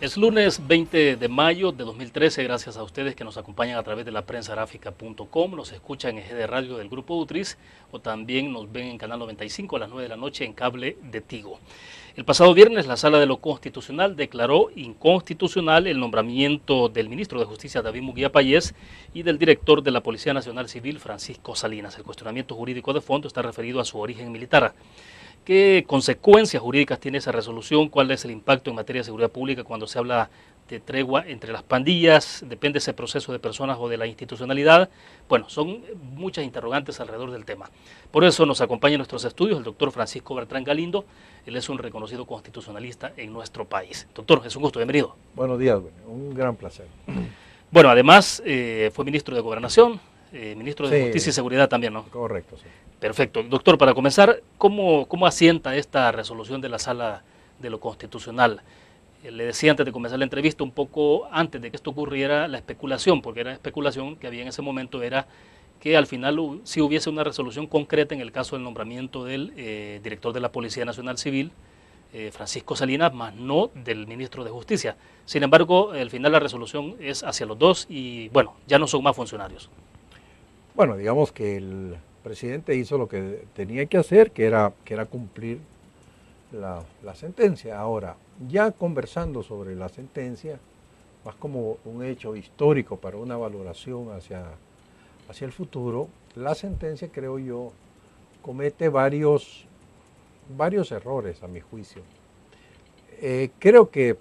Es lunes 20 de mayo de 2013, gracias a ustedes que nos acompañan a través de la prensagráfica.com, nos escuchan en GD Radio del Grupo Utris o también nos ven en Canal 95 a las 9 de la noche en cable de Tigo. El pasado viernes la Sala de lo Constitucional declaró inconstitucional el nombramiento del ministro de Justicia David Munguía Payés y del director de la Policía Nacional Civil Francisco Salinas. El cuestionamiento jurídico de fondo está referido a su origen militar. ¿Qué consecuencias jurídicas tiene esa resolución? ¿Cuál es el impacto en materia de seguridad pública cuando se habla de tregua entre las pandillas? ¿Depende ese proceso de personas o de la institucionalidad? Bueno, son muchas interrogantes alrededor del tema. Por eso nos acompaña en nuestros estudios el doctor Francisco Bertrán Galindo. Él es un reconocido constitucionalista en nuestro país. Doctor, es un gusto, bienvenido. Buenos días, un gran placer. Bueno, además fue ministro de Gobernación, ministro de Justicia y Seguridad también, ¿no? Correcto, sí. Perfecto. Doctor, para comenzar, ¿cómo asienta esta resolución de la Sala de lo Constitucional? Le decía antes de comenzar la entrevista, un poco antes de que esto ocurriera, la especulación, porque la especulación que había en ese momento era que al final sí hubiese una resolución concreta en el caso del nombramiento del director de la Policía Nacional Civil, Francisco Salinas, más no del ministro de Justicia. Sin embargo, al final la resolución es hacia los dos y, bueno, ya no son más funcionarios. Bueno, digamos que el presidente hizo lo que tenía que hacer, que era cumplir la sentencia. Ahora, ya conversando sobre la sentencia, más como un hecho histórico para una valoración hacia el futuro, la sentencia, creo yo, comete varios errores a mi juicio. Creo que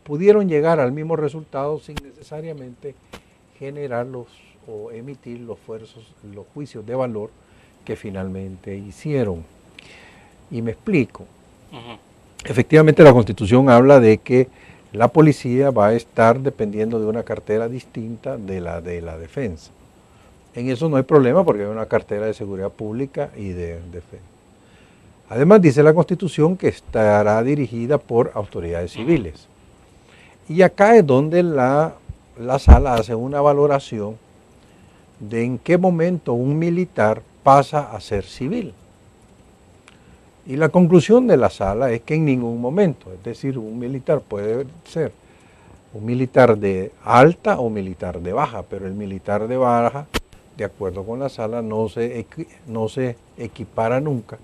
pudieron llegar al mismo resultado sin necesariamente generar o emitir los juicios de valor que finalmente hicieron. Y me explico. Efectivamente, la Constitución habla de que la policía va a estar dependiendo de una cartera distinta de la defensa. En eso no hay problema porque hay una cartera de seguridad pública y de defensa. Además, dice la Constitución que estará dirigida por autoridades civiles. Y acá es donde la Sala hace una valoración de en qué momento un militar pasa a ser civil. Y la conclusión de la Sala es que en ningún momento, es decir, un militar puede ser un militar de alta o militar de baja, pero el militar de baja, de acuerdo con la Sala, no se equipara nunca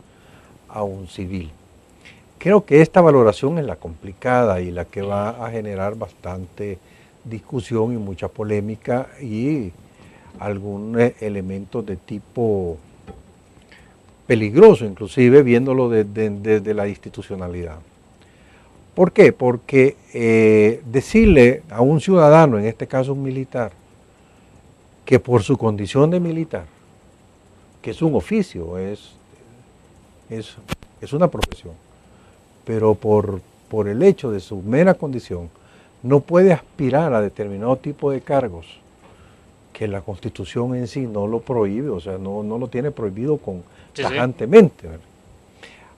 a un civil. Creo que esta valoración es la complicada y la que va a generar bastante discusión y mucha polémica y algún elemento de tipo peligroso, inclusive viéndolo desde la institucionalidad. ¿Por qué? Porque decirle a un ciudadano, en este caso un militar, que por su condición de militar, que es un oficio, es una profesión, pero por el hecho de su mera condición, no puede aspirar a determinado tipo de cargos que la Constitución en sí no lo prohíbe, o sea, no lo tiene prohibido tajantemente. Sí.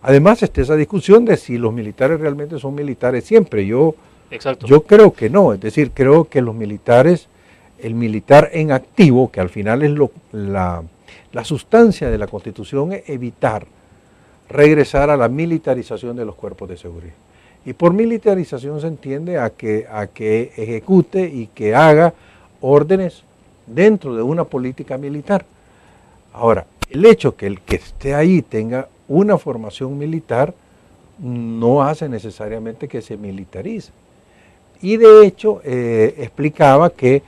Además está esa discusión de si los militares realmente son militares siempre. Yo creo que no, es decir, creo que los militares, el militar en activo, que al final es la sustancia de la Constitución, es evitar regresar a la militarización de los cuerpos de seguridad. Y por militarización se entiende a que ejecute y que haga órdenes dentro de una política militar. Ahora, el hecho que el que esté ahí tenga una formación militar no hace necesariamente que se militarice. Y de hecho, explicaba que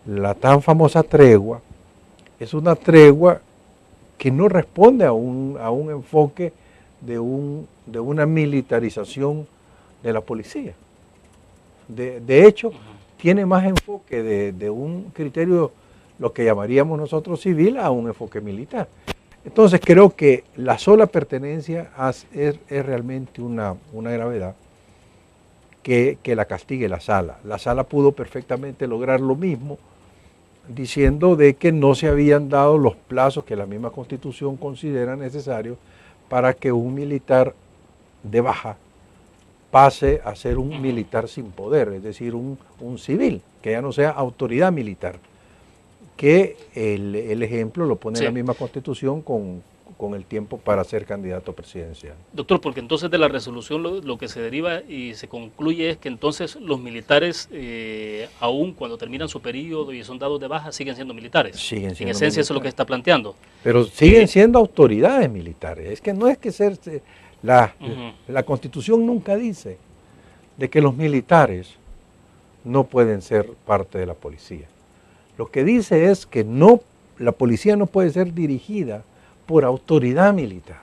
la tan famosa tregua es una tregua que no responde a un enfoque de una militarización de la policía. De hecho, tiene más enfoque de un criterio, lo que llamaríamos nosotros civil, a un enfoque militar. Entonces creo que la sola pertenencia es realmente una gravedad que la castigue la Sala. La Sala pudo perfectamente lograr lo mismo, diciendo de que no se habían dado los plazos que la misma Constitución considera necesarios para que un militar de baja pase a ser un militar sin poder, es decir, un civil, que ya no sea autoridad militar. Que el ejemplo lo pone la misma Constitución con con el tiempo para ser candidato presidencial. Doctor, porque entonces de la resolución lo que se deriva y se concluye es que entonces los militares, aún cuando terminan su periodo y son dados de baja, siguen siendo militares. Siguen siendo en esencia militares. eso es lo que está planteando. Pero siguen siendo autoridades militares. Es que no es que ser... La Constitución nunca dice de que los militares no pueden ser parte de la policía. Lo que dice es que la policía no puede ser dirigida por autoridad militar.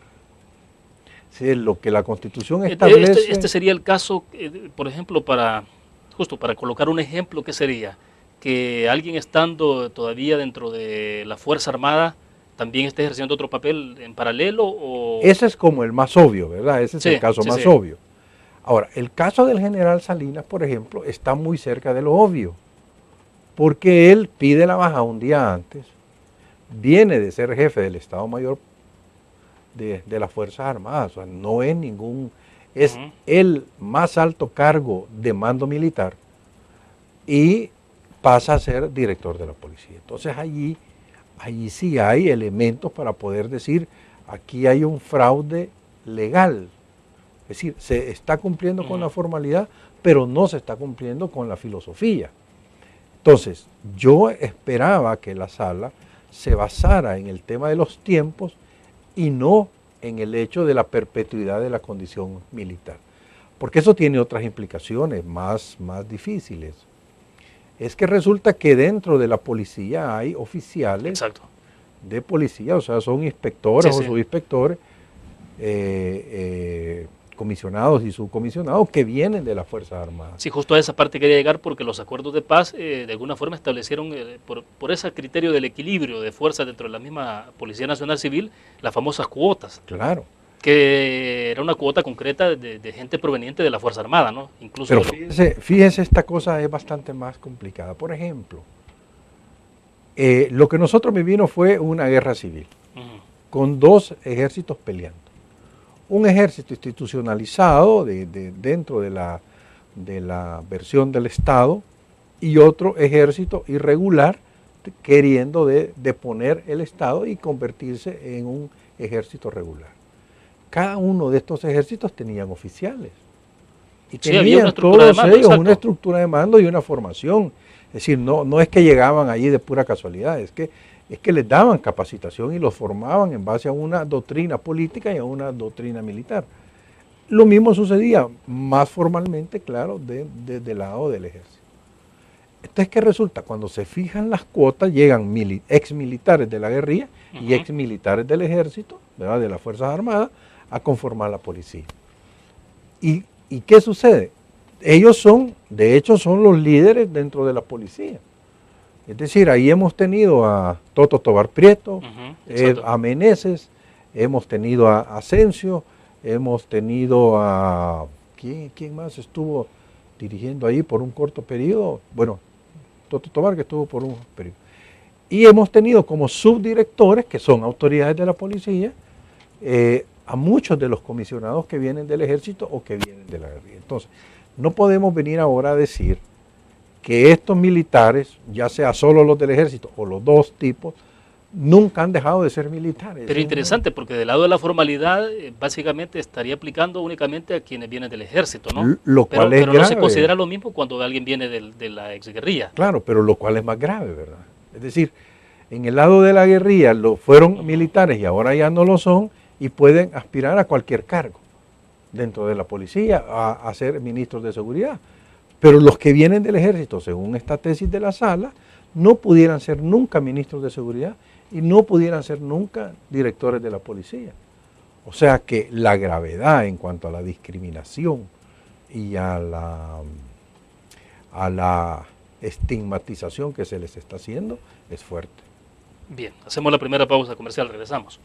Sí, lo que la Constitución establece... Este sería el caso, por ejemplo, justo para colocar un ejemplo, ¿qué sería? Que alguien estando todavía dentro de la Fuerza Armada también esté ejerciendo otro papel en paralelo. ¿O? Ese es como el más obvio, ¿verdad? Ese es el caso más obvio. Ahora, el caso del general Salinas, por ejemplo, está muy cerca de lo obvio, porque él pide la baja un día antes, viene de ser jefe del Estado Mayor de las Fuerzas Armadas, o sea, no es es el más alto cargo de mando militar y pasa a ser director de la policía. Entonces allí sí hay elementos para poder decir, aquí hay un fraude legal, es decir, se está cumpliendo con la formalidad, pero no se está cumpliendo con la filosofía. Entonces, yo esperaba que la sala se basara en el tema de los tiempos y no en el hecho de la perpetuidad de la condición militar. Porque eso tiene otras implicaciones más difíciles. Es que resulta que dentro de la policía hay oficiales de policía, o sea, son inspectores o subinspectores, comisionados y subcomisionados que vienen de las Fuerzas Armadas. Sí, justo a esa parte quería llegar porque los acuerdos de paz de alguna forma establecieron, por ese criterio del equilibrio de fuerzas dentro de la misma Policía Nacional Civil, las famosas cuotas. Claro. Que era una cuota concreta de gente proveniente de la Fuerza Armada, ¿no? Incluso. Pero fíjese, esta cosa es bastante más complicada. Por ejemplo, lo que nosotros vivimos fue una guerra civil, con dos ejércitos peleando. Un ejército institucionalizado dentro de la versión del Estado y otro ejército irregular queriendo deponer el Estado y convertirse en un ejército regular. Cada uno de estos ejércitos tenían oficiales y tenían todos ellos una estructura de mando y una formación. Es decir, no es que llegaban allí de pura casualidad, es que les daban capacitación y los formaban en base a una doctrina política y a una doctrina militar. Lo mismo sucedía más formalmente, claro, desde el lado del ejército. Entonces, ¿qué resulta? Cuando se fijan las cuotas, llegan ex militares de la guerrilla y ex militares del ejército, ¿verdad?, de las Fuerzas Armadas, a conformar la policía. ¿Y qué sucede? Ellos de hecho, son los líderes dentro de la policía. Es decir, ahí hemos tenido a Toto Tobar Prieto, a Meneses, hemos tenido a Asensio, hemos tenido a... ¿Quién más estuvo dirigiendo ahí por un corto periodo? Bueno, Toto Tobar, que estuvo por un periodo. Y hemos tenido como subdirectores, que son autoridades de la policía, a muchos de los comisionados que vienen del ejército o que vienen de la guerrilla. Entonces, no podemos venir ahora a decir que estos militares, ya sea solo los del ejército o los dos tipos, nunca han dejado de ser militares. Pero interesante, porque del lado de la formalidad, básicamente estaría aplicando únicamente a quienes vienen del ejército, ¿no? Pero no se considera lo mismo cuando alguien viene de la exguerrilla. Claro, pero lo cual es más grave, ¿verdad? Es decir, en el lado de la guerrilla fueron militares y ahora ya no lo son y pueden aspirar a cualquier cargo dentro de la policía, a ser ministros de seguridad. Pero los que vienen del ejército, según esta tesis de la sala, no pudieran ser nunca ministros de seguridad y no pudieran ser nunca directores de la policía. O sea que la gravedad en cuanto a la discriminación y a la estigmatización que se les está haciendo es fuerte. Bien, hacemos la primera pausa comercial, regresamos.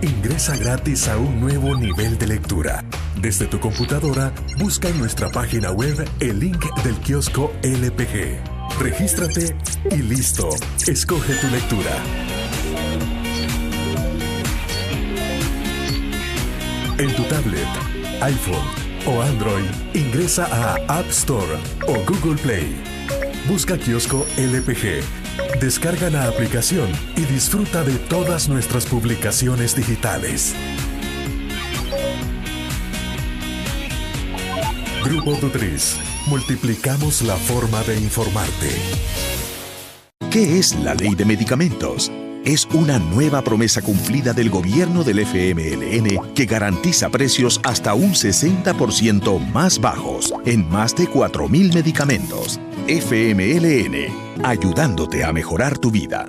Ingresa gratis a un nuevo nivel de lectura. Desde tu computadora, busca en nuestra página web el link del kiosco LPG. Regístrate y listo. Escoge tu lectura. En tu tablet, iPhone o Android, ingresa a App Store o Google Play. Busca Kiosco LPG. Descarga la aplicación y disfruta de todas nuestras publicaciones digitales. Grupo Dutriz. Multiplicamos la forma de informarte. ¿Qué es la Ley de Medicamentos? Es una nueva promesa cumplida del gobierno del FMLN que garantiza precios hasta un 60% más bajos en más de 4.000 medicamentos. FMLN, ayudándote a mejorar tu vida.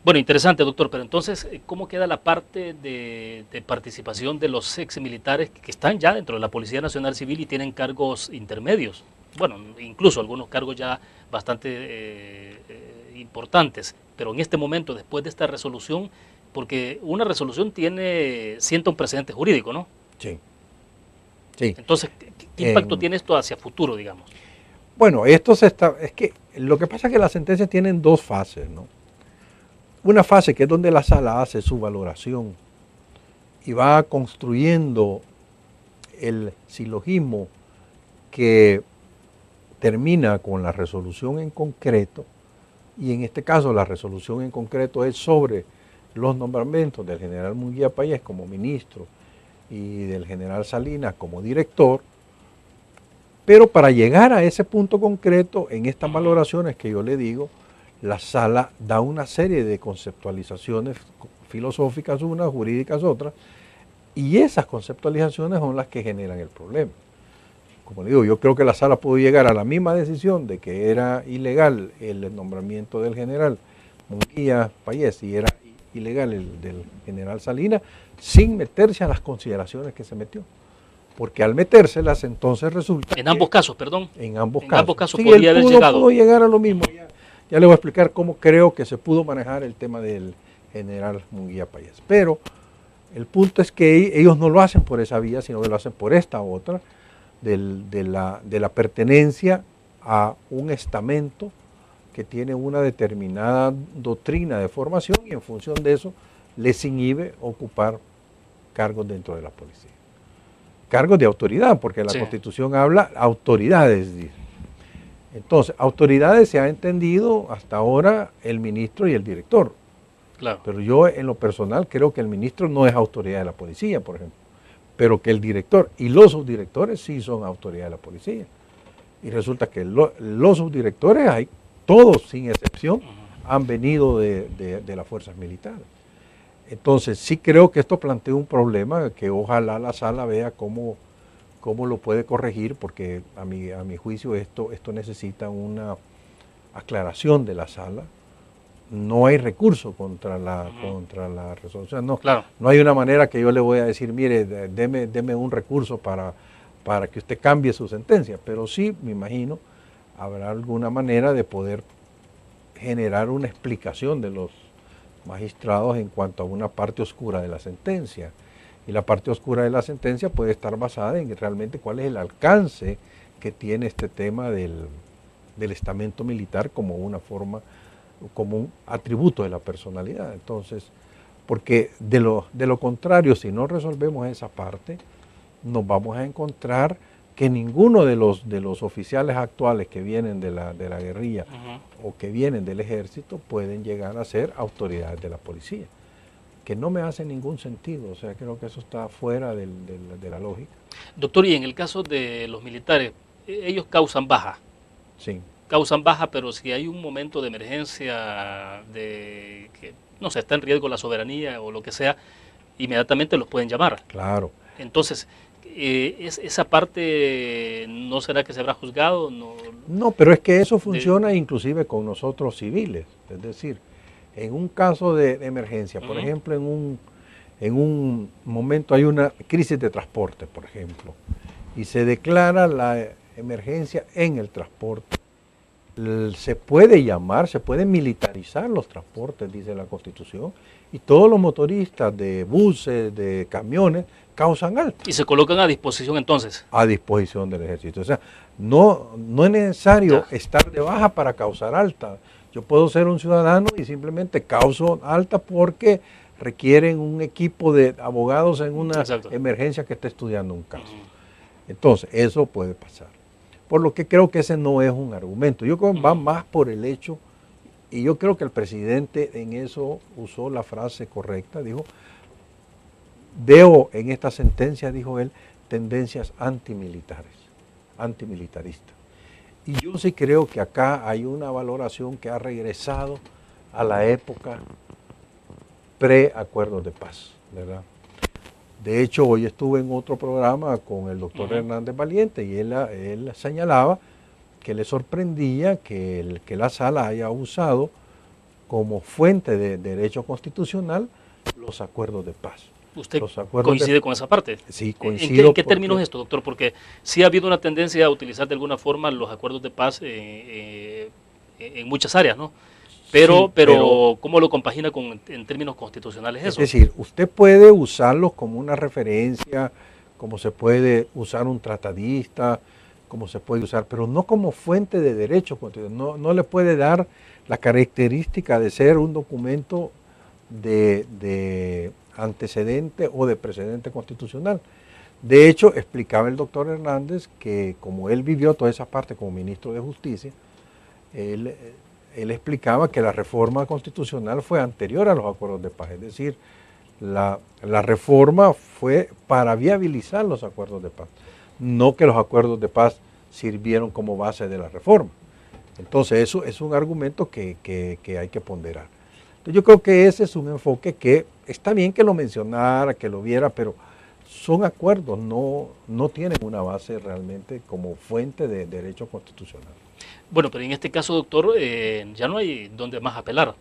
Bueno, interesante, doctor, pero entonces, ¿cómo queda la parte de participación de los ex militares que están ya dentro de la Policía Nacional Civil y tienen cargos intermedios? Bueno, incluso algunos cargos ya bastante importantes, pero en este momento, después de esta resolución, porque una resolución sienta un precedente jurídico, ¿no? Sí. Sí. Entonces, ¿qué impacto tiene esto hacia futuro, digamos? Bueno, es que lo que pasa es que las sentencias tienen dos fases, ¿no? Una fase que es donde la sala hace su valoración y va construyendo el silogismo que termina con la resolución en concreto, y en este caso la resolución en concreto es sobre los nombramientos del general Munguía Payés como ministro y del general Salinas como director, pero para llegar a ese punto concreto, en estas valoraciones que yo le digo, la sala da una serie de conceptualizaciones filosóficas unas, jurídicas otras, y esas conceptualizaciones son las que generan el problema. Como le digo, yo creo que la sala pudo llegar a la misma decisión de que era ilegal el nombramiento del general Munguía Payés y era ilegal el del general Salinas, sin meterse a las consideraciones que se metió. Porque al metérselas, entonces resulta En ambos casos, perdón. En ambos casos. Sí, podría haber llegado. Pudo llegar a lo mismo. Ya le voy a explicar cómo creo que se pudo manejar el tema del general Munguía Payés. Pero el punto es que ellos no lo hacen por esa vía, sino que lo hacen por esta otra, de la pertenencia a un estamento que tiene una determinada doctrina de formación y en función de eso les inhibe ocupar cargos dentro de la policía. Cargos de autoridad, porque la Constitución habla autoridades, dice. Entonces, autoridades se ha entendido hasta ahora el ministro y el director. Claro. Pero yo en lo personal creo que el ministro no es autoridad de la policía, por ejemplo. Pero que el director y los subdirectores sí son autoridad de la policía. Y resulta que los subdirectores, todos sin excepción, han venido de las fuerzas militares. Entonces, sí creo que esto plantea un problema que ojalá la sala vea cómo lo puede corregir, porque a mi juicio esto necesita una aclaración de la sala. No hay recurso contra la resolución. No, claro. No hay una manera que yo le voy a decir, mire, deme un recurso para que usted cambie su sentencia. Pero sí, me imagino, habrá alguna manera de poder generar una explicación de los magistrados en cuanto a una parte oscura de la sentencia. Y la parte oscura de la sentencia puede estar basada en realmente cuál es el alcance que tiene este tema del estamento militar como una forma, como un atributo de la personalidad. Entonces, porque de lo contrario, si no resolvemos esa parte, nos vamos a encontrar que ninguno de los oficiales actuales que vienen de la guerrilla o que vienen del ejército pueden llegar a ser autoridades de la policía, que no me hace ningún sentido. O sea, creo que eso está fuera de la lógica. Doctor, y en el caso de los militares, ellos causan baja. Sí. Causan baja, pero si hay un momento de emergencia, de que, no sé, está en riesgo la soberanía o lo que sea, inmediatamente los pueden llamar. Claro. Entonces, esa parte, ¿no será que se habrá juzgado? No, pero es que eso funciona inclusive con nosotros civiles. Es decir, en un caso de emergencia, por ejemplo, en un momento hay una crisis de transporte, por ejemplo, y se declara la emergencia en el transporte. se puede llamar, se pueden militarizar los transportes, dice la Constitución, y todos los motoristas de buses, de camiones, causan alta. ¿Y se colocan a disposición entonces? A disposición del ejército. O sea, no es necesario estar de baja para causar alta. Yo puedo ser un ciudadano y simplemente causo alta porque requieren un equipo de abogados en una emergencia que está estudiando un caso. Entonces, eso puede pasar. Por lo que creo que ese no es un argumento. Yo creo que va más por el hecho, y yo creo que el presidente en eso usó la frase correcta, dijo, veo en esta sentencia, dijo él, tendencias antimilitares, antimilitaristas. Y yo sí creo que acá hay una valoración que ha regresado a la época pre-acuerdos de paz, ¿verdad? De hecho, hoy estuve en otro programa con el doctor Hernández Valiente y él señalaba que le sorprendía que la sala haya usado como fuente de derecho constitucional los acuerdos de paz. ¿Usted coincide con esa parte? Sí, coincido. ¿En qué términos es esto, doctor? Porque sí ha habido una tendencia a utilizar de alguna forma los acuerdos de paz en muchas áreas, ¿no? Pero ¿cómo lo compagina en términos constitucionales eso? Es decir, usted puede usarlos como una referencia, como se puede usar un tratadista, como se puede usar, pero no como fuente de derecho constitucional. No le puede dar la característica de ser un documento de antecedente o de precedente constitucional. De hecho, explicaba el doctor Hernández que como él vivió toda esa parte como ministro de Justicia, él explicaba que la reforma constitucional fue anterior a los acuerdos de paz, es decir, la reforma fue para viabilizar los acuerdos de paz, no que los acuerdos de paz sirvieron como base de la reforma. Entonces eso es un argumento que hay que ponderar. Entonces, yo creo que ese es un enfoque que está bien que lo mencionara, que lo viera, pero son acuerdos, no tienen una base realmente como fuente de derecho constitucional. Bueno, pero en este caso, doctor, ya no hay donde más apelar.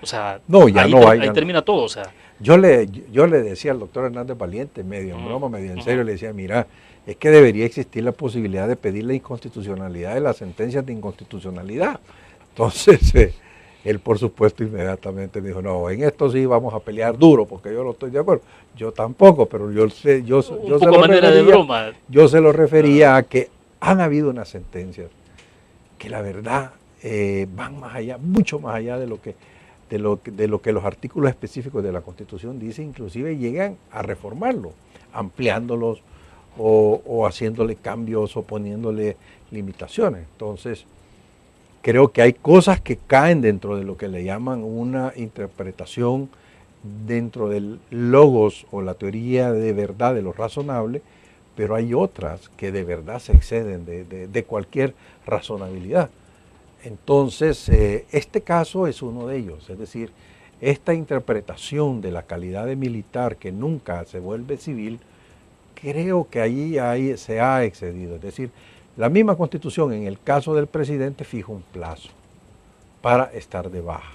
O sea, no, ya ahí, no hay. Ahí termina todo, o sea. Yo le decía al doctor Hernández Valiente, medio en broma, medio en serio, le decía, mira, es que debería existir la posibilidad de pedir la inconstitucionalidad de las sentencias de inconstitucionalidad. Entonces, él por supuesto inmediatamente me dijo, no, en esto sí vamos a pelear duro, porque yo no estoy de acuerdo. Yo tampoco, pero yo se lo refería a que han habido unas sentencias que la verdad van más allá, mucho más allá de lo que los artículos específicos de la Constitución dicen, inclusive llegan a reformarlo, ampliándolos o haciéndole cambios o poniéndole limitaciones. Entonces, creo que hay cosas que caen dentro de lo que le llaman una interpretación dentro del logos o la teoría de verdad de lo razonable, pero hay otras que de verdad se exceden de cualquier razonabilidad. Entonces, este caso es uno de ellos, es decir, esta interpretación de la calidad de militar que nunca se vuelve civil, creo que ahí se ha excedido. Es decir, la misma Constitución en el caso del presidente fija un plazo para estar de baja.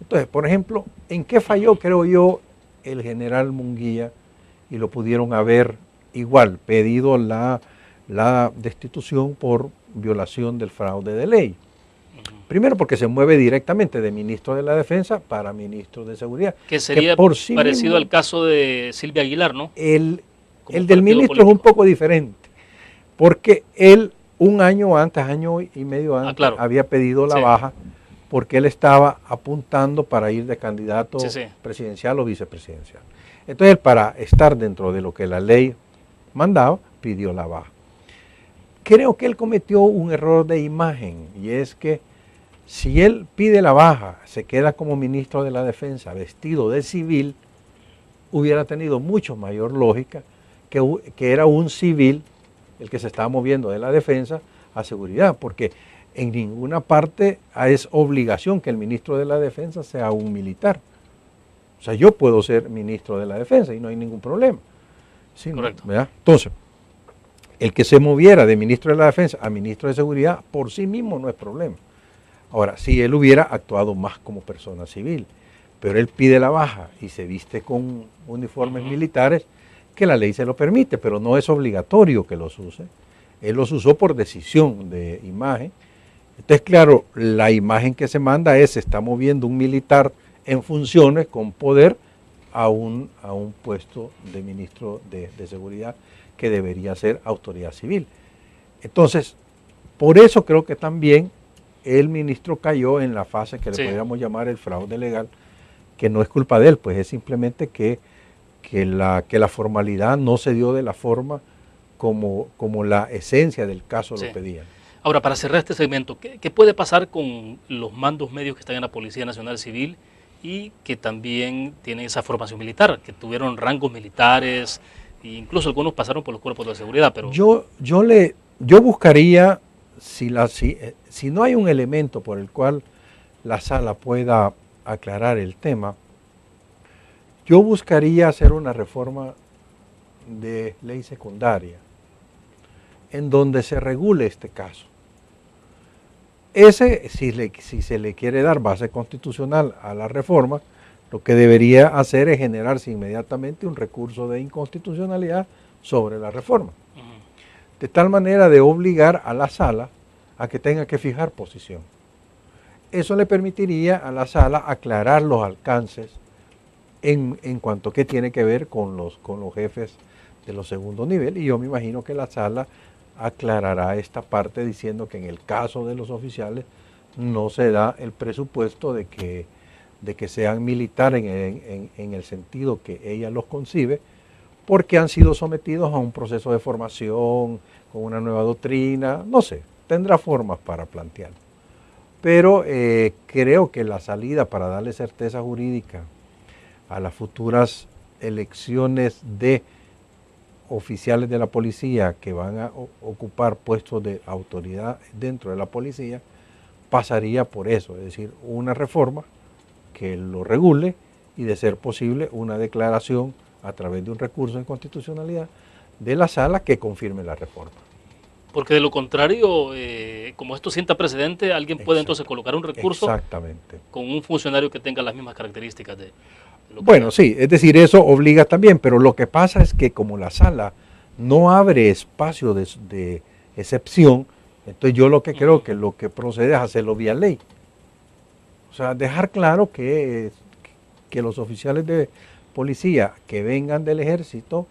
Entonces, por ejemplo, ¿en qué falló, creo yo, el general Munguía? Y lo pudieron haber igual pedido la destitución por violación del fraude de ley. Primero porque se mueve directamente de ministro de la Defensa para ministro de Seguridad. Que sería por sí parecido mismo, al caso de Silvia Aguilar, ¿no? El del ministro político es un poco diferente, porque él un año antes, año y medio antes, había pedido la baja porque él estaba apuntando para ir de candidato presidencial o vicepresidencial. Entonces él, para estar dentro de lo que la ley mandaba, pidió la baja. Creo que él cometió un error de imagen, y es que si él pide la baja, se queda como ministro de la Defensa vestido de civil, hubiera tenido mucho mayor lógica que era un civil el que se estaba moviendo de la Defensa a Seguridad, porque en ninguna parte es obligación que el ministro de la Defensa sea un militar. O sea, yo puedo ser ministro de la Defensa y no hay ningún problema. Sí, correcto. ¿Verdad? Entonces, el que se moviera de ministro de la Defensa a ministro de Seguridad por sí mismo no es problema. Ahora, si él hubiera actuado más como persona civil, pero él pide la baja y se viste con uniformes militares, que la ley se lo permite, pero no es obligatorio que los use. Él los usó por decisión de imagen Entonces, claro, la imagen que se manda es, se está moviendo un militar en funciones con poder a un puesto de ministro de Seguridad que debería ser autoridad civil. Entonces, por eso creo que también el ministro cayó en la fase que le podríamos llamar el fraude legal, que no es culpa de él, pues es simplemente que la formalidad no se dio de la forma como la esencia del caso lo pedía. Ahora, para cerrar este segmento, ¿qué puede pasar con los mandos medios que están en la Policía Nacional Civil y que también tienen esa formación militar, que tuvieron rangos militares, e incluso algunos pasaron por los cuerpos de seguridad? Pero yo buscaría, si no hay un elemento por el cual la sala pueda aclarar el tema, yo buscaría hacer una reforma de ley secundaria en donde se regule este caso. Si se le quiere dar base constitucional a la reforma, lo que debería hacer es generarse inmediatamente un recurso de inconstitucionalidad sobre la reforma. De tal manera de obligar a la sala a que tenga que fijar posición. Eso le permitiría a la sala aclarar los alcances en cuanto a qué tiene que ver con los jefes de los segundos niveles, y yo me imagino que la sala aclarará esta parte diciendo que en el caso de los oficiales no se da el presupuesto de que sean militares en el sentido que ella los concibe, porque han sido sometidos a un proceso de formación, con una nueva doctrina, no sé, tendrá formas para plantearlo. Pero creo que la salida para darle certeza jurídica a las futuras elecciones de oficiales de la policía que van a ocupar puestos de autoridad dentro de la policía, pasaría por eso, es decir, una reforma que lo regule y, de ser posible, una declaración a través de un recurso de constitucionalidad de la sala que confirme la reforma. Porque de lo contrario, como esto sienta precedente, alguien puede entonces colocar un recurso con un funcionario que tenga las mismas características de lo que... Bueno, sí, es decir, eso obliga también, pero lo que pasa es que como la sala no abre espacio de excepción, entonces yo lo que creo que lo que procede es hacerlo vía ley. O sea, dejar claro que los oficiales de policía que vengan del ejército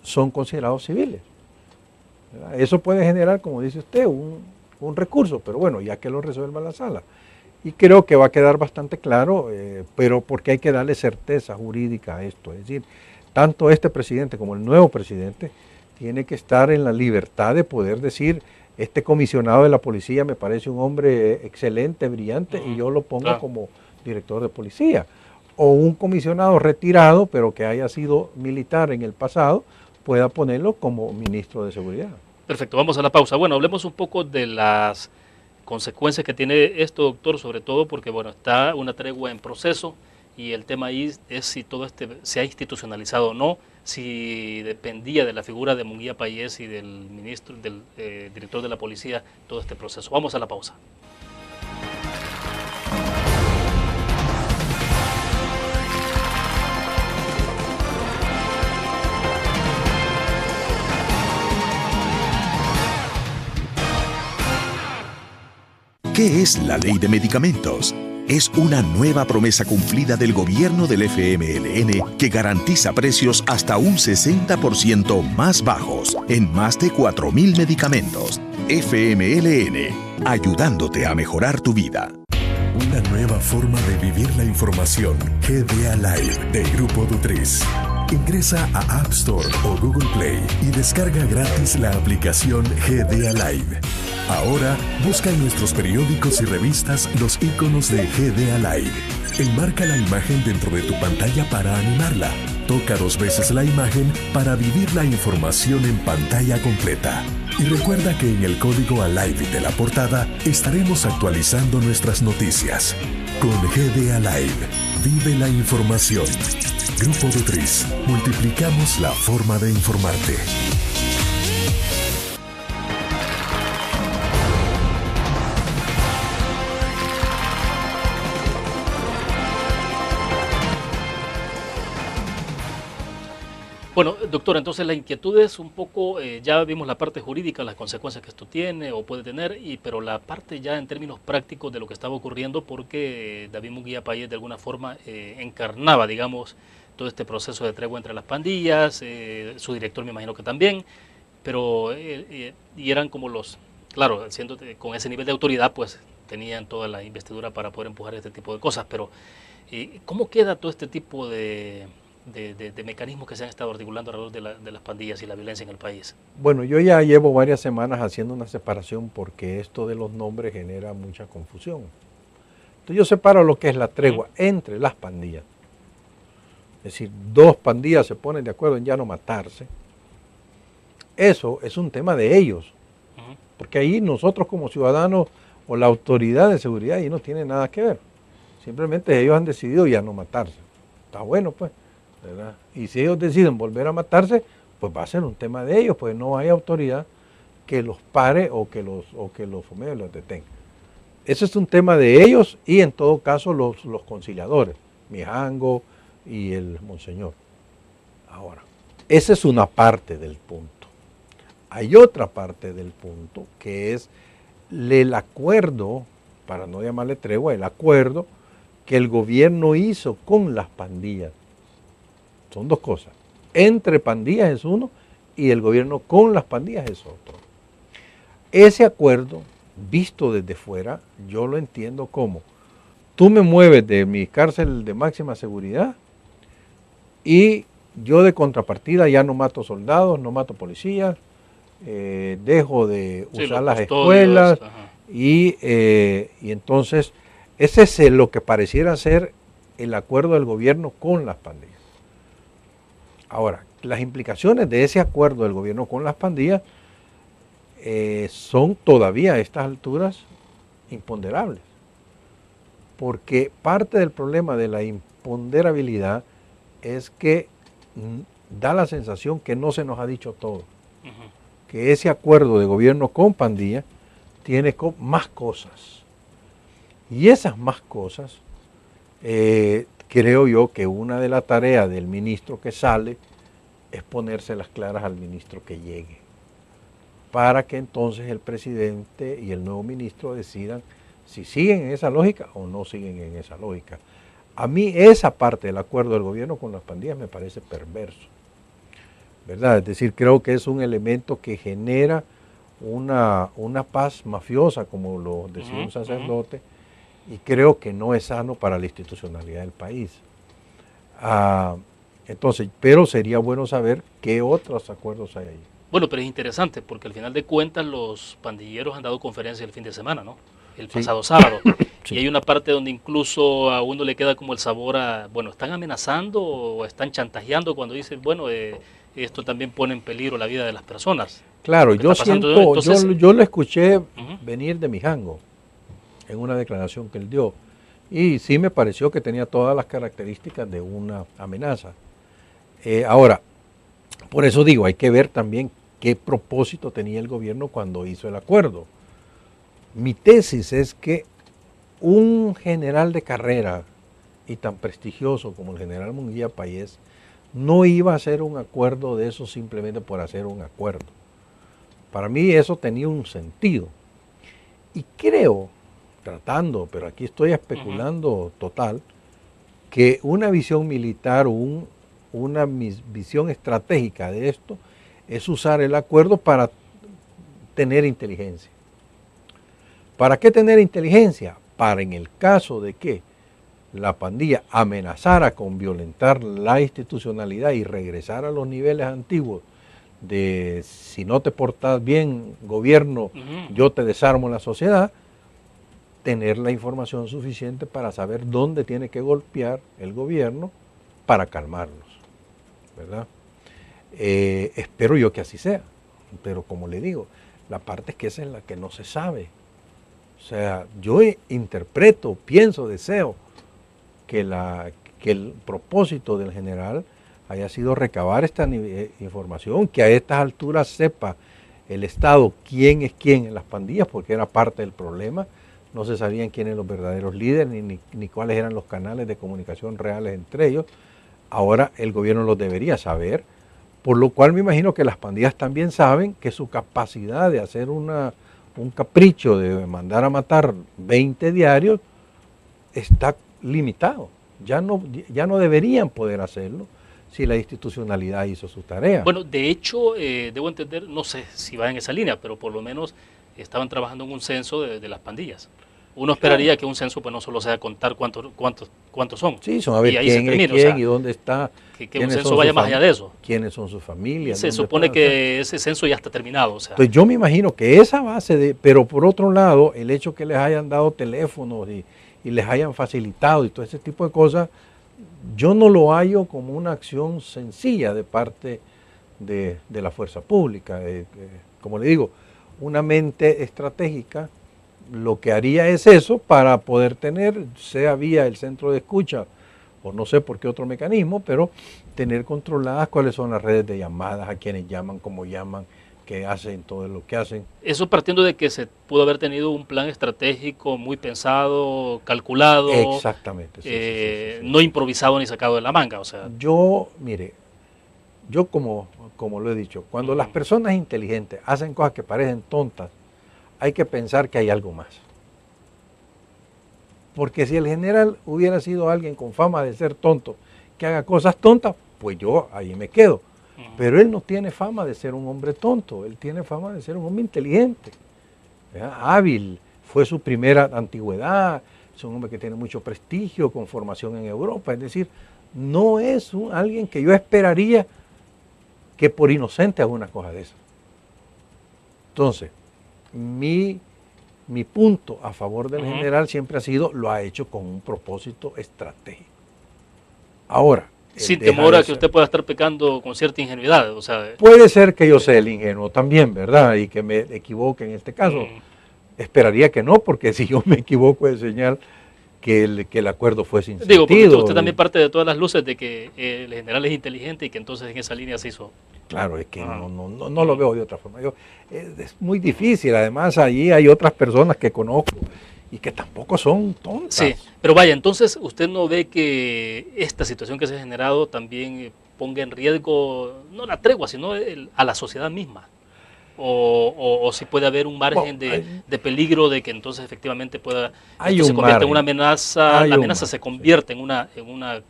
son considerados civiles. Eso puede generar, como dice usted, un recurso, pero bueno, ya que lo resuelva la sala. Y creo que va a quedar bastante claro, pero porque hay que darle certeza jurídica a esto. Es decir, tanto este presidente como el nuevo presidente tiene que estar en la libertad de poder decir, este comisionado de la policía me parece un hombre excelente, brillante, y yo lo pongo como director de policía. O un comisionado retirado, pero que haya sido militar en el pasado, pueda ponerlo como ministro de seguridad. Perfecto, vamos a la pausa. Bueno, hablemos un poco de las consecuencias que tiene esto, doctor, sobre todo porque, bueno, está una tregua en proceso y el tema ahí es si todo se ha institucionalizado o no, si dependía de la figura de Munguía Payés y del ministro, del director de la policía, todo este proceso. Vamos a la pausa. ¿Qué es la Ley de Medicamentos? Es una nueva promesa cumplida del gobierno del FMLN que garantiza precios hasta un 60% más bajos en más de 4.000 medicamentos. FMLN, ayudándote a mejorar tu vida. Una nueva forma de vivir la información. GDA Live de Grupo Dutriz. Ingresa a App Store o Google Play y descarga gratis la aplicación GDA Live. Ahora, busca en nuestros periódicos y revistas los iconos de GDA Live. Enmarca la imagen dentro de tu pantalla para animarla. Toca 2 veces la imagen para vivir la información en pantalla completa. Y recuerda que en el código ALIVE de la portada estaremos actualizando nuestras noticias. Con GDA Live, vive la información. Grupo Dutriz, multiplicamos la forma de informarte. Bueno, doctor, entonces la inquietud es un poco, ya vimos la parte jurídica, las consecuencias que esto tiene o puede tener, pero la parte ya en términos prácticos de lo que estaba ocurriendo, porque David Munguía Payés de alguna forma encarnaba, digamos, todo este proceso de tregua entre las pandillas, su director me imagino que también, pero y eran como los, claro, siendo con ese nivel de autoridad, pues tenían toda la investidura para poder empujar este tipo de cosas, pero ¿cómo queda todo este tipo de mecanismos que se han estado articulando alrededor de las pandillas y la violencia en el país? Bueno, yo ya llevo varias semanas haciendo una separación porque esto de los nombres genera mucha confusión. Entonces yo separo lo que es la tregua entre las pandillas. Es decir, dos pandillas se ponen de acuerdo en ya no matarse. Eso es un tema de ellos. Porque ahí nosotros como ciudadanos o la autoridad de seguridad ahí no tiene nada que ver. Simplemente ellos han decidido ya no matarse. Está bueno pues, ¿verdad? Y si ellos deciden volver a matarse, pues va a ser un tema de ellos, pues no hay autoridad que los pare o que los fomente o los detenga. Ese es un tema de ellos y en todo caso los conciliadores, Mijango y el Monseñor. Ahora, esa es una parte del punto. Hay otra parte del punto que es el acuerdo, para no llamarle tregua, el acuerdo que el gobierno hizo con las pandillas. Son dos cosas. Entre pandillas es uno y el gobierno con las pandillas es otro. Ese acuerdo, visto desde fuera, yo lo entiendo como: tú me mueves de mi cárcel de máxima seguridad y yo de contrapartida ya no mato soldados, no mato policías, dejo de usar las escuelas y entonces ese es lo que pareciera ser el acuerdo del gobierno con las pandillas. Ahora, las implicaciones de ese acuerdo del gobierno con las pandillas son todavía a estas alturas imponderables, porque parte del problema de la imponderabilidad es que da la sensación que no se nos ha dicho todo, que ese acuerdo de gobierno con pandillas tiene más cosas. Y esas más cosas, creo yo que una de las tareas del ministro que sale es ponérselas claras al ministro que llegue, para que entonces el presidente y el nuevo ministro decidan si siguen en esa lógica o no siguen en esa lógica. A mí esa parte del acuerdo del gobierno con las pandillas me parece perverso, ¿verdad? Es decir, creo que es un elemento que genera una paz mafiosa, como lo decía un sacerdote, y creo que no es sano para la institucionalidad del país. Entonces, pero sería bueno saber qué otros acuerdos hay ahí. Bueno, pero es interesante porque al final de cuentas los pandilleros han dado conferencia el fin de semana, ¿no? El pasado sábado. Sí. Y hay una parte donde incluso a uno le queda como el sabor a, bueno, ¿están amenazando o están chantajeando cuando dicen, bueno, esto también pone en peligro la vida de las personas? Claro, yo siento, entonces, yo lo escuché venir de Mijango en una declaración que él dio y sí me pareció que tenía todas las características de una amenaza. Ahora, por eso digo, hay que ver también qué propósito tenía el gobierno cuando hizo el acuerdo. Mi tesis es que un general de carrera y tan prestigioso como el general Munguía Payés no iba a hacer un acuerdo de eso simplemente por hacer un acuerdo. Para mí eso tenía un sentido. Y creo, tratando, pero aquí estoy especulando total, que una visión militar o una visión estratégica de esto es usar el acuerdo para tener inteligencia. ¿Para qué tener inteligencia? Para en el caso de que la pandilla amenazara con violentar la institucionalidad y regresar a los niveles antiguos de si no te portas bien, gobierno, yo te desarmo la sociedad, tener la información suficiente para saber dónde tiene que golpear el gobierno para calmarlos, ¿verdad? Espero yo que así sea, pero como le digo, la parte es que esa es la que no se sabe. O sea, yo interpreto, pienso, deseo que el propósito del general haya sido recabar esta información, que a estas alturas sepa el Estado quién es quién en las pandillas, porque era parte del problema. No se sabían quiénes eran los verdaderos líderes, ni cuáles eran los canales de comunicación reales entre ellos. Ahora el gobierno los debería saber Por lo cual me imagino que las pandillas también saben que su capacidad de hacer un capricho de mandar a matar 20 diarios está limitado. Ya no deberían poder hacerlo si la institucionalidad hizo su tarea. Bueno, de hecho, debo entender, no sé si va en esa línea, pero por lo menos estaban trabajando en un censo de las pandillas. Uno esperaría que un censo pues no solo sea contar cuántos son. Sí, son a ver quién es quién, o sea, y dónde está. Que un censo vaya más allá de eso. ¿Quiénes son sus familias? Se supone que ese censo ya está terminado. O sea. Entonces yo me imagino que esa base pero por otro lado, el hecho que les hayan dado teléfonos y les hayan facilitado y todo ese tipo de cosas, yo no lo hallo como una acción sencilla de parte de la fuerza pública. Como le digo, una mente estratégica lo que haría es eso para poder tener, sea vía el centro de escucha o no sé por qué otro mecanismo, pero tener controladas cuáles son las redes de llamadas, a quienes llaman, cómo llaman, qué hacen, todo lo que hacen. Eso partiendo de que se pudo haber tenido un plan estratégico muy pensado, calculado. Exactamente. Sí. No improvisado ni sacado de la manga. O sea. Mire, como lo he dicho, cuando las personas inteligentes hacen cosas que parecen tontas, hay que pensar que hay algo más. Porque si el general hubiera sido alguien con fama de ser tonto, que haga cosas tontas, pues yo ahí me quedo. Pero él no tiene fama de ser un hombre tonto, él tiene fama de ser un hombre inteligente, hábil, fue su primera antigüedad, es un hombre que tiene mucho prestigio, con formación en Europa, es decir, no es alguien que yo esperaría que por inocente haga una cosa de esas. Entonces, mi punto a favor del general siempre ha sido, lo ha hecho con un propósito estratégico. Ahora, sin temor a que usted pueda estar pecando con cierta ingenuidad. O sea, puede ser que yo sea el ingenuo también, ¿verdad? Y que me equivoque en este caso. Esperaría que no, porque si yo me equivoco es señal que el acuerdo fue sin sentido. Porque usted también parte de todas las luces de que el general es inteligente y que entonces en esa línea se hizo. Claro, es que no lo veo de otra forma. Es muy difícil, además allí hay otras personas que conozco y que tampoco son tontas. Sí, pero vaya, entonces usted no ve que esta situación que se ha generado también ponga en riesgo, no la tregua, sino a la sociedad misma. O si puede haber un margen de peligro de que entonces efectivamente pueda esto se convierta en una amenaza, la amenaza se convierte en una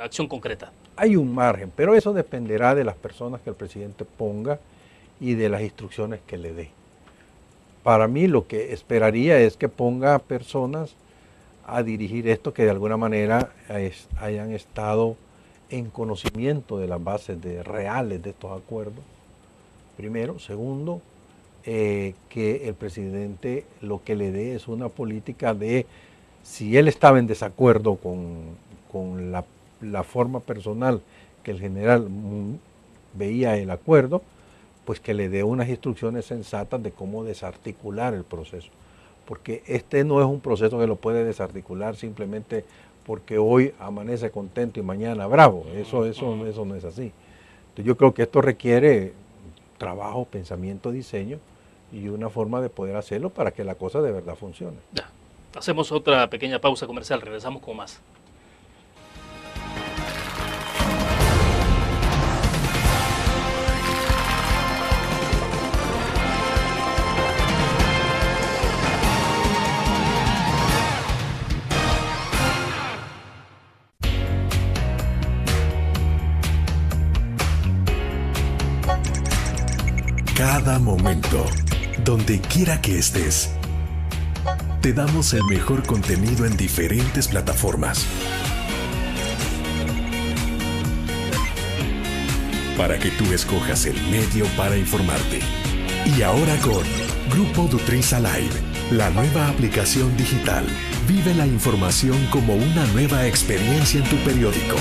acción concreta. Hay un margen, pero eso dependerá de las personas que el presidente ponga y de las instrucciones que le dé. Para mí lo que esperaría es que ponga personas a dirigir esto que de alguna manera hayan estado en conocimiento de las bases reales de estos acuerdos. Primero. Segundo, que el presidente lo que le dé es una política de, si él estaba en desacuerdo con la forma personal que el general veía el acuerdo, pues que le dé unas instrucciones sensatas de cómo desarticular el proceso. Porque este no es un proceso que lo puede desarticular simplemente porque hoy amanece contento y mañana bravo. Eso no es así. Entonces yo creo que esto requiere trabajo, pensamiento, diseño y una forma de poder hacerlo para que la cosa de verdad funcione. Ya. Hacemos otra pequeña pausa comercial, regresamos con más. Cada momento, donde quiera que estés, te damos el mejor contenido en diferentes plataformas. Para que tú escojas el medio para informarte. Y ahora con Grupo Dutriza Live, la nueva aplicación digital. Vive la información como una nueva experiencia en tu periódico.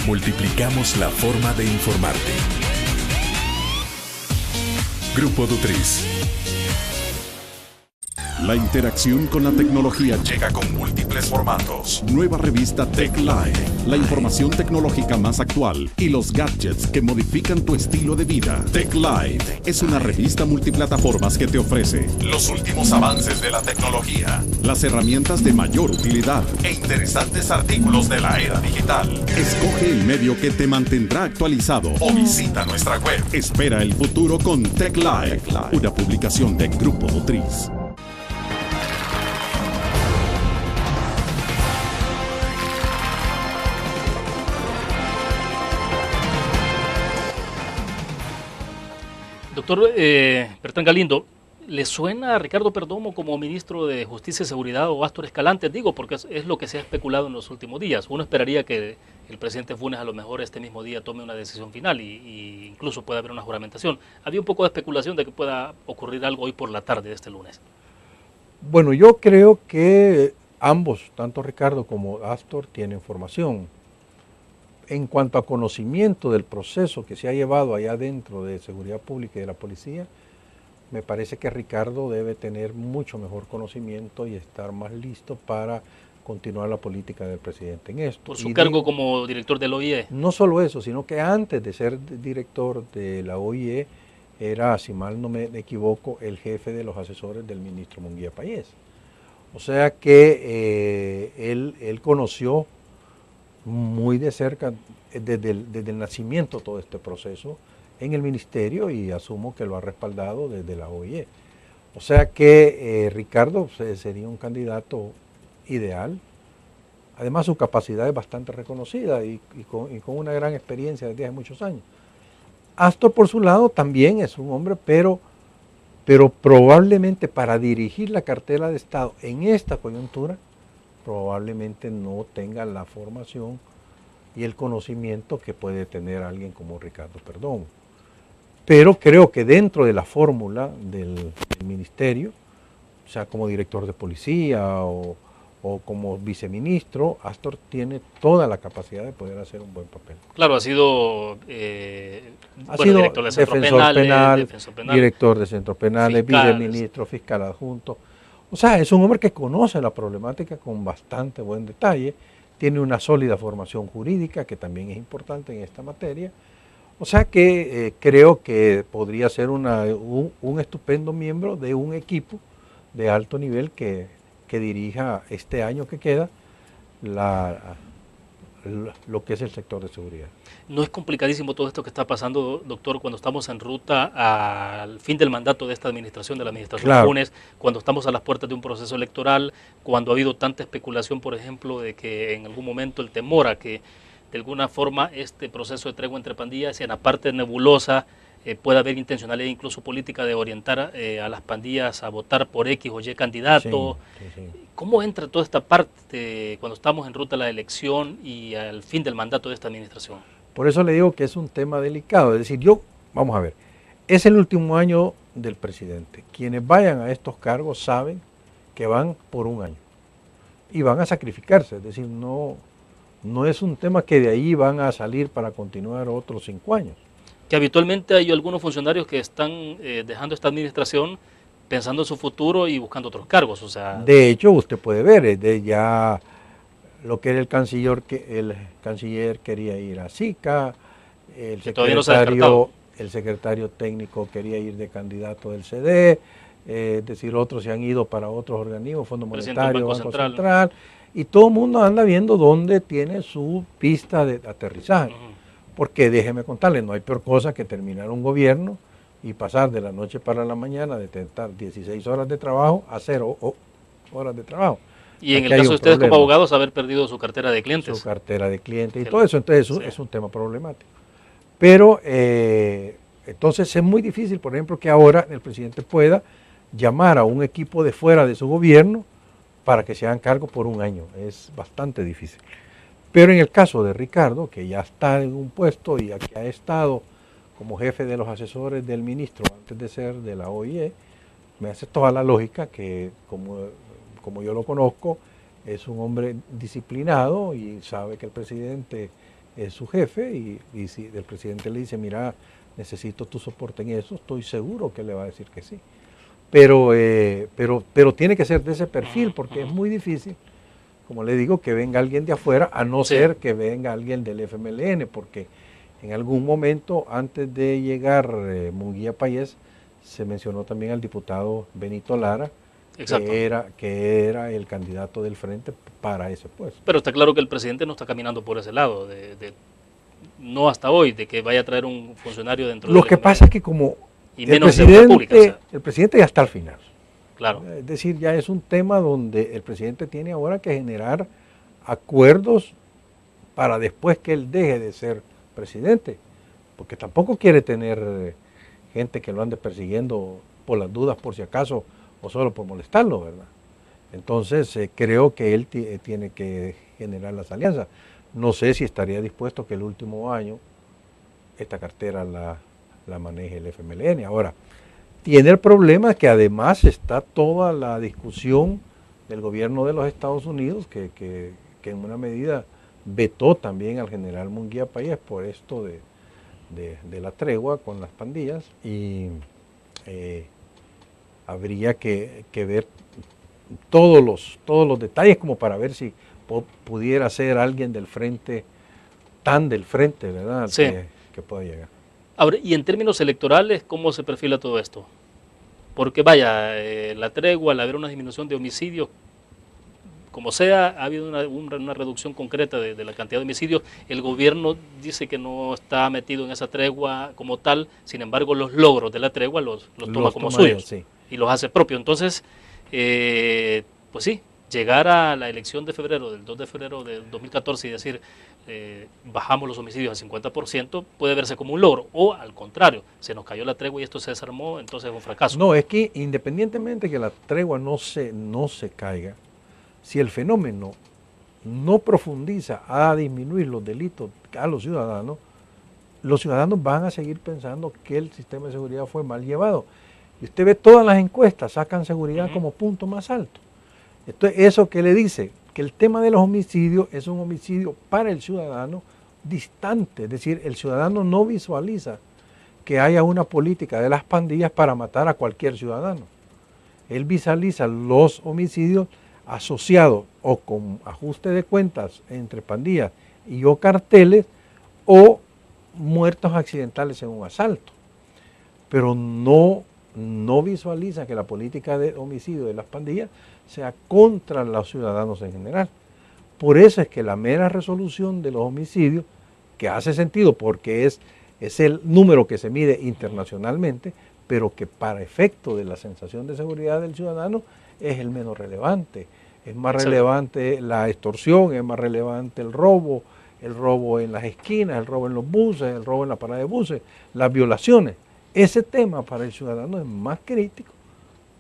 Multiplicamos la forma de informarte. Grupo Dutriz. La interacción con la tecnología llega con múltiples formatos. Nueva revista Tech Live, la información tecnológica más actual y los gadgets que modifican tu estilo de vida. Tech Live es una revista multiplataformas que te ofrece los últimos avances de la tecnología, las herramientas de mayor utilidad e interesantes artículos de la era digital. Escoge el medio que te mantendrá actualizado o visita nuestra web. Espera el futuro con Tech Live, una publicación de Grupo Motriz. Doctor Bertrán Galindo, ¿le suena a Ricardo Perdomo como ministro de Justicia y Seguridad o Astor Escalante? Digo, porque es lo que se ha especulado en los últimos días. Uno esperaría que el presidente Funes a lo mejor este mismo día tome una decisión final y incluso pueda haber una juramentación. Había un poco de especulación de que pueda ocurrir algo hoy por la tarde de este lunes. Bueno, yo creo que ambos, tanto Ricardo como Astor, tienen formación. En cuanto a conocimiento del proceso que se ha llevado allá dentro de seguridad pública y de la policía, me parece que Ricardo debe tener mucho mejor conocimiento y estar más listo para continuar la política del presidente en esto. Por su cargo como director de la OIE. No solo eso, sino que antes de ser director de la OIE, era, si mal no me equivoco, el jefe de los asesores del ministro Munguía Payés. O sea que él conoció muy de cerca, desde el nacimiento, todo este proceso en el ministerio, y asumo que lo ha respaldado desde la OIE. O sea que Ricardo sería un candidato ideal. Además, su capacidad es bastante reconocida y con una gran experiencia desde hace muchos años. Astor, por su lado, también es un hombre, pero probablemente para dirigir la cartera de Estado en esta coyuntura, probablemente no tenga la formación y el conocimiento que puede tener alguien como Ricardo Perdomo. Pero creo que dentro de la fórmula del ministerio, o sea, como director de policía o como viceministro, Astor tiene toda la capacidad de poder hacer un buen papel. Claro, ha sido, director de Centro Penal, director de Centros Penales, viceministro, fiscal adjunto. O sea, es un hombre que conoce la problemática con bastante buen detalle, tiene una sólida formación jurídica que también es importante en esta materia. O sea que creo que podría ser un estupendo miembro de un equipo de alto nivel que dirija este año que queda lo que es el sector de seguridad. ¿No es complicadísimo todo esto que está pasando, doctor, cuando estamos en ruta al fin del mandato de esta administración, de la administración Funes, cuando estamos a las puertas de un proceso electoral, cuando ha habido tanta especulación, por ejemplo, de que en algún momento el temor a que de alguna forma este proceso de tregua entre pandillas, en la parte nebulosa, puede haber intencionalidad incluso política de orientar a las pandillas a votar por X o Y candidato? Sí. ¿Cómo entra toda esta parte cuando estamos en ruta a la elección y al fin del mandato de esta administración? Por eso le digo que es un tema delicado. Es decir, vamos a ver, es el último año del presidente. Quienes vayan a estos cargos saben que van por un año y van a sacrificarse. Es decir, no es un tema que de ahí van a salir para continuar otros 5 años. Que habitualmente hay algunos funcionarios que están dejando esta administración pensando en su futuro y buscando otros cargos. O sea, de hecho, usted puede ver, ya lo que era el canciller quería ir a SICA, el secretario técnico quería ir de candidato del CD, es decir, otros se han ido para otros organismos, Fondo Monetario, Banco Central, y todo el mundo anda viendo dónde tiene su pista de aterrizaje. Porque déjeme contarle, no hay peor cosa que terminar un gobierno y pasar de la noche para la mañana de tentar 16 horas de trabajo a 0 horas de trabajo. Y en el caso de ustedes como abogados, haber perdido su cartera de clientes. Su cartera de clientes y todo eso, entonces es un tema problemático. Pero entonces es muy difícil, por ejemplo, que ahora el presidente pueda llamar a un equipo de fuera de su gobierno para que se hagan cargo por un año. Es bastante difícil. Pero en el caso de Ricardo, que ya está en un puesto y aquí ha estado como jefe de los asesores del ministro antes de ser de la OIE, me hace toda la lógica que, como yo lo conozco, es un hombre disciplinado y sabe que el presidente es su jefe y si el presidente le dice, mira, necesito tu soporte en eso, estoy seguro que le va a decir que sí. pero tiene que ser de ese perfil, porque es muy difícil, como le digo, que venga alguien de afuera, a no ser que venga alguien del FMLN, porque en algún momento, antes de llegar Munguía Payés, se mencionó también al diputado Benito Lara, que era el candidato del frente para ese puesto. Pero está claro que el presidente no está caminando por ese lado, no hasta hoy, de que vaya a traer un funcionario dentro de Lo que pasa es que como el presidente ya está al final. Claro. Es decir, ya es un tema donde el presidente tiene ahora que generar acuerdos para después que él deje de ser presidente, porque tampoco quiere tener gente que lo ande persiguiendo por las dudas, por si acaso, o solo por molestarlo, ¿verdad? Entonces creo que él tiene que generar las alianzas. No sé si estaría dispuesto que el último año esta cartera la maneje el FMLN. Ahora, tiene el problema que además está toda la discusión del gobierno de los Estados Unidos, que en una medida vetó también al general Munguía Payés por esto de la tregua con las pandillas, y habría que ver todos los detalles como para ver si pudiera ser alguien del frente, tan del frente, ¿verdad? Sí. Que pueda llegar. Ahora, y en términos electorales, ¿cómo se perfila todo esto? Porque vaya, la tregua, al haber una disminución de homicidios, como sea, ha habido una reducción concreta de la cantidad de homicidios. El gobierno dice que no está metido en esa tregua como tal, sin embargo los logros de la tregua los toma como suyos, sí, y los hace propios. Entonces, pues sí, llegar a la elección de febrero, del 2 de febrero del 2014 y decir bajamos los homicidios al 50% puede verse como un logro, o al contrario, se nos cayó la tregua y esto se desarmó, entonces es un fracaso. No, es que independientemente que la tregua no se caiga, si el fenómeno no profundiza a disminuir los delitos a los ciudadanos van a seguir pensando que el sistema de seguridad fue mal llevado. Y usted ve todas las encuestas, sacan seguridad como punto más alto. Entonces, eso que le dice, que el tema de los homicidios es un homicidio para el ciudadano distante, es decir, el ciudadano no visualiza que haya una política de las pandillas para matar a cualquier ciudadano. Él visualiza los homicidios asociados o con ajuste de cuentas entre pandillas y o carteles, o muertos accidentales en un asalto, pero no visualiza que la política de homicidio de las pandillas sea contra los ciudadanos en general. Por eso es que la mera resolución de los homicidios, que hace sentido porque es el número que se mide internacionalmente, pero que para efecto de la sensación de seguridad del ciudadano es el menos relevante. Es más relevante la extorsión, es más relevante el robo en las esquinas, el robo en los buses, el robo en la parada de buses, las violaciones. Ese tema para el ciudadano es más crítico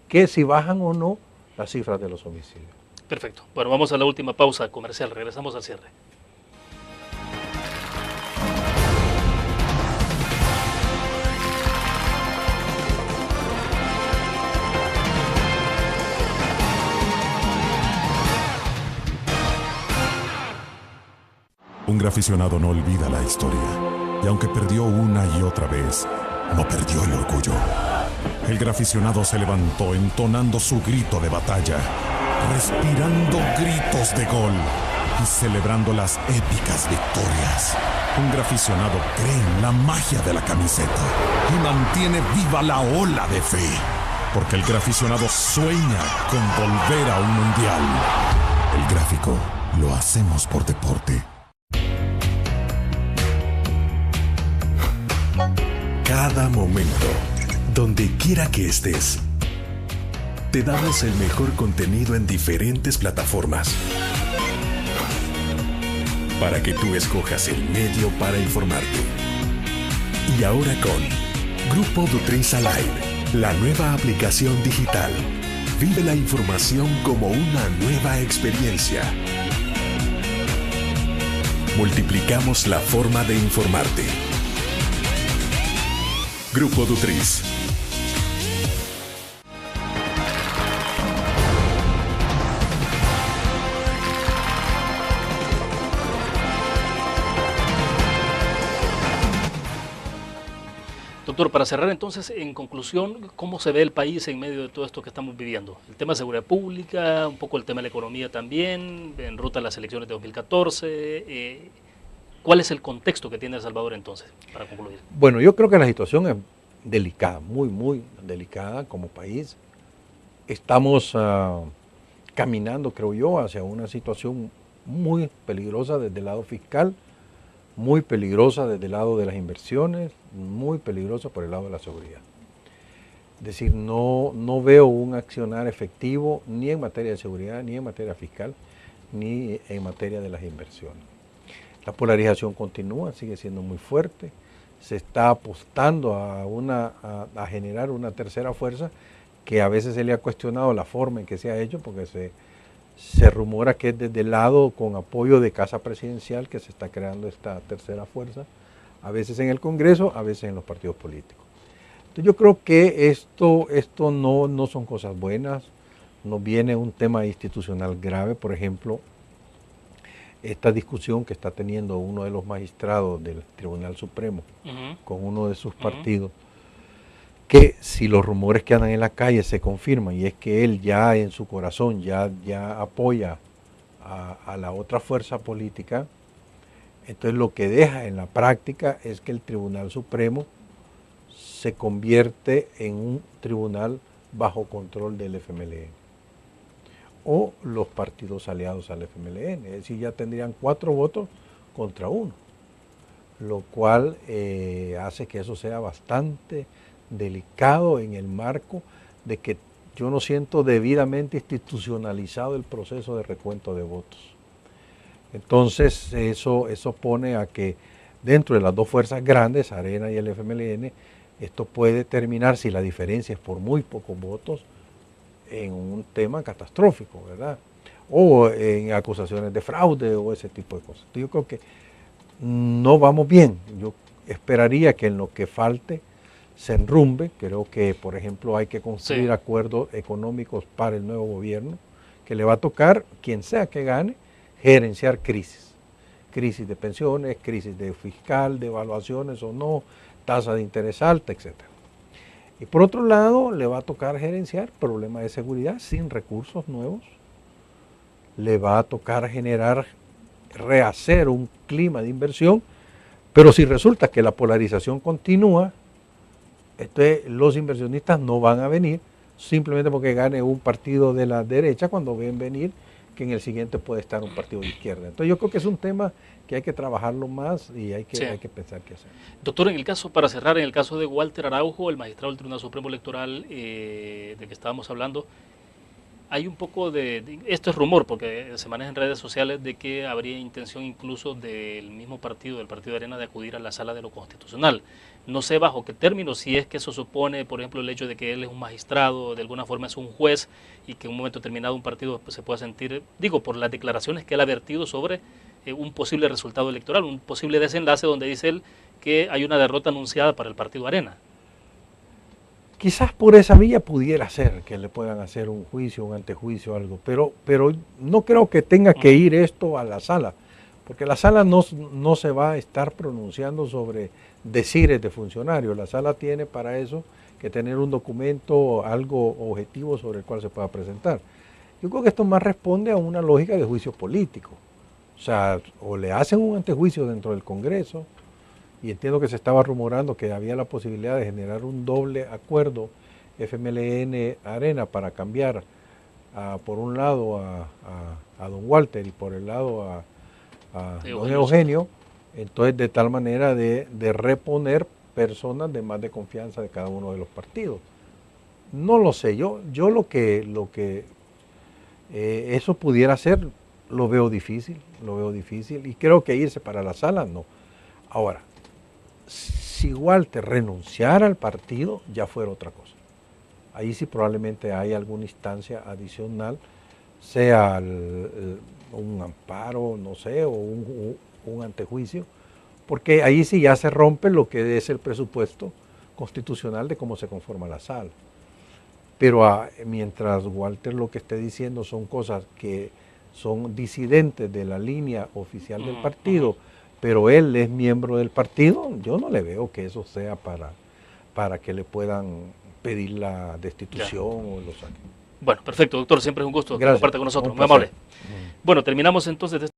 que si bajan o no las cifras de los homicidios. Perfecto. Bueno, vamos a la última pausa comercial. Regresamos al cierre. Un graficionado no olvida la historia, y aunque perdió una y otra vez, no perdió el orgullo. El graficionado se levantó entonando su grito de batalla, respirando gritos de gol y celebrando las épicas victorias. Un graficionado cree en la magia de la camiseta y mantiene viva la ola de fe, porque el graficionado sueña con volver a un mundial. El gráfico lo hacemos por deporte. Cada momento, donde quiera que estés, te damos el mejor contenido en diferentes plataformas para que tú escojas el medio para informarte. Y ahora con Grupo Dutriza Live, la nueva aplicación digital. Vive la información como una nueva experiencia. Multiplicamos la forma de informarte. Grupo Dutriz. Doctor, para cerrar entonces, en conclusión, ¿cómo se ve el país en medio de todo esto que estamos viviendo? El tema de seguridad pública, un poco el tema de la economía también, en ruta a las elecciones de 2014. ¿Cuál es el contexto que tiene El Salvador entonces, para concluir? Bueno, yo creo que la situación es delicada, muy, muy delicada como país. Estamos caminando, creo yo, hacia una situación muy peligrosa desde el lado fiscal, muy peligrosa desde el lado de las inversiones, muy peligrosa por el lado de la seguridad. Es decir, no veo un accionar efectivo ni en materia de seguridad, ni en materia fiscal, ni en materia de las inversiones. La polarización continúa, sigue siendo muy fuerte. Se está apostando a generar una tercera fuerza que a veces se le ha cuestionado la forma en que se ha hecho, porque se rumora que es desde el lado con apoyo de Casa Presidencial que se está creando esta tercera fuerza, a veces en el Congreso, a veces en los partidos políticos. Entonces yo creo que esto no son cosas buenas, nos viene un tema institucional grave, por ejemplo, esta discusión que está teniendo uno de los magistrados del Tribunal Supremo con uno de sus partidos, que si los rumores que andan en la calle se confirman y es que él ya en su corazón ya apoya a la otra fuerza política, entonces lo que deja en la práctica es que el Tribunal Supremo se convierte en un tribunal bajo control del FMLN o los partidos aliados al FMLN, es decir, ya tendrían 4 votos contra 1, lo cual hace que eso sea bastante delicado en el marco de que yo no siento debidamente institucionalizado el proceso de recuento de votos. Entonces eso pone a que dentro de las dos fuerzas grandes, Arena y el FMLN, esto puede terminar, si la diferencia es por muy pocos votos, en un tema catastrófico, ¿verdad? O en acusaciones de fraude o ese tipo de cosas. Yo creo que no vamos bien. Yo esperaría que en lo que falte se enrumbe. Creo que, por ejemplo, hay que construir acuerdos económicos para el nuevo gobierno, que le va a tocar, quien sea que gane, gerenciar crisis. Crisis de pensiones, crisis de fiscal, de evaluaciones o no, tasa de interés alta, etc. Y por otro lado, le va a tocar gerenciar problemas de seguridad sin recursos nuevos. Le va a tocar rehacer un clima de inversión, pero si resulta que la polarización continúa, entonces los inversionistas no van a venir simplemente porque gane un partido de la derecha cuando ven venir que en el siguiente puede estar un partido de izquierda. Entonces yo creo que es un tema que hay que trabajarlo más y hay que pensar qué hacer. Doctor, para cerrar, en el caso de Walter Araujo, el magistrado del Tribunal Supremo Electoral del que estábamos hablando, hay un poco esto es rumor porque se maneja en redes sociales de que habría intención incluso del mismo partido, del Partido de Arena, de acudir a la Sala de lo Constitucional. No sé bajo qué términos, si es que eso supone, por ejemplo, el hecho de que él es un magistrado, de alguna forma es un juez, y que en un momento determinado un partido se pueda sentir, por las declaraciones que él ha vertido sobre un posible resultado electoral, un posible desenlace donde dice él que hay una derrota anunciada para el Partido Arena. Quizás por esa vía pudiera ser que le puedan hacer un juicio, un antejuicio, algo, pero no creo que tenga que ir esto a la sala, porque la sala no se va a estar pronunciando sobre decires de funcionarios. La sala tiene para eso que tener un documento, algo objetivo sobre el cual se pueda presentar. Yo creo que esto más responde a una lógica de juicio político. O sea, o le hacen un antejuicio dentro del Congreso, y entiendo que se estaba rumorando que había la posibilidad de generar un doble acuerdo FMLN-Arena para cambiar por un lado a don Walter y por el lado a don Eugenio, entonces de tal manera de reponer personas de más de confianza de cada uno de los partidos. No lo sé, yo lo que eso pudiera ser, lo veo difícil, y creo que irse para la sala, no. Ahora, si Walter renunciara al partido, ya fuera otra cosa. Ahí sí probablemente hay alguna instancia adicional, sea un amparo, no sé, o un antejuicio, porque ahí sí ya se rompe lo que es el presupuesto constitucional de cómo se conforma la sala. Pero mientras Walter lo que esté diciendo son cosas que son disidentes de la línea oficial del partido, pero él es miembro del partido, yo no le veo que eso sea para que le puedan pedir la destitución o lo saquen. Bueno, perfecto, doctor, siempre es un gusto que Gracias. comparte con nosotros, Un muy amable. placer. Bueno, terminamos entonces de